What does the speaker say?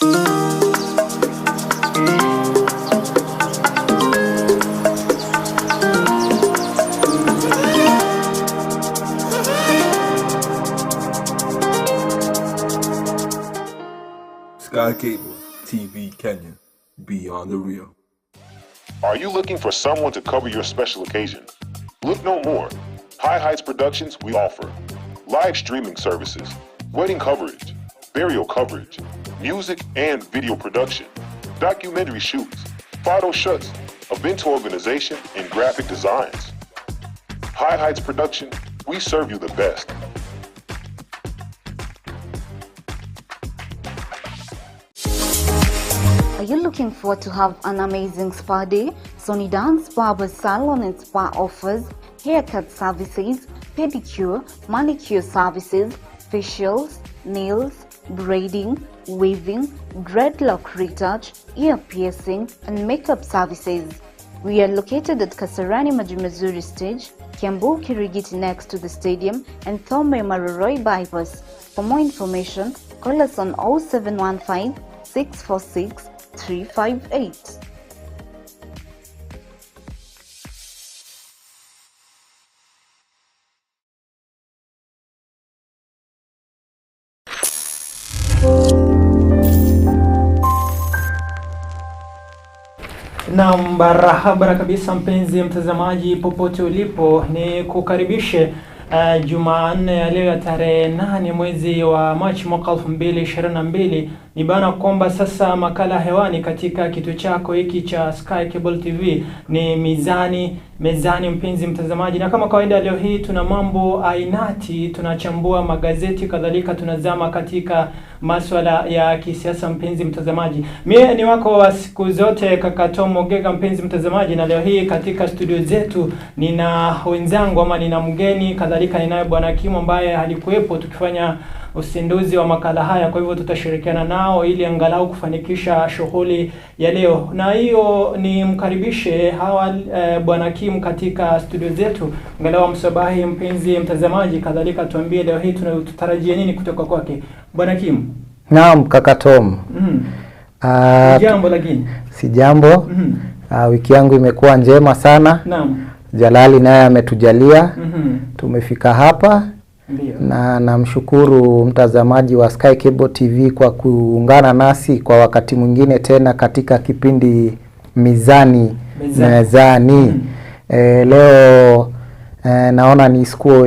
Sky Cable TV Kenya, beyond the real. Are you looking for someone to cover your special occasion? Look no more. High Heights Productions we offer live streaming services, wedding coverage, burial coverage, music and video production, documentary shoots, photo shoots, event organization, and graphic designs. High Heights Production, we serve you the best. Are you looking forward to have an amazing spa day? Sony Dance Barber Salon and Spa offers haircut services, pedicure, manicure services, facials, nails, braiding, weaving, dreadlock retouch, ear piercing, and makeup services. We are located at Kasarani Majimazuri Stage, Kiambu Kirigiti next to the stadium, and Thome Maroroi bypass. For more information, call us on 0715 646 358. Naam, barabara kabisa mpenzi mtazamaji popote ulipo, ni kukaribishe Jumanne ya leo tarehe 8 mwezi wa Machi mwaka 2022. Ni bana kwamba sasa makala hewani katika kituo chako hiki cha Sky Cable TV ni Mezani mpenzi mtazamaji, na kama kawaida leo hii tuna mambo ainati, tunachambua magazeti, kadhalika tunazama katika masuala ya kisiasa mpenzi mtazamaji. Mimi ni wako wa siku zote Kaka Tom Ogega mpenzi mtazamaji, na leo hii katika studio zetu nina wenzangu ama nina mgeni, kadhalika ninaye bwana Kimo ambaye alikuwepo tukifanya usinduzi wa makala haya. Kwa hivyo tutashirikiana nao ili angalau kufanikisha shughuli ya leo, na hiyo ni mkaribishe hawa bwana Kim katika studio zetu, angalau msabahi mpenzi mtazamaji, kadhalika tuambie leo hii tunatarajia nini kutoka kwake bwana Kim. Naam Kaka Tom. Jambo lakini si jambo. Wiki yangu imekuwa njema sana. Naam. Jalali naye ametujalia. Tumefika hapa. Ndiyo. Na namshukuru mtazamaji wa Sky Cable TV kwa kuungana nasi kwa wakati mwingine tena katika kipindi Mizani. Leo naona ni siku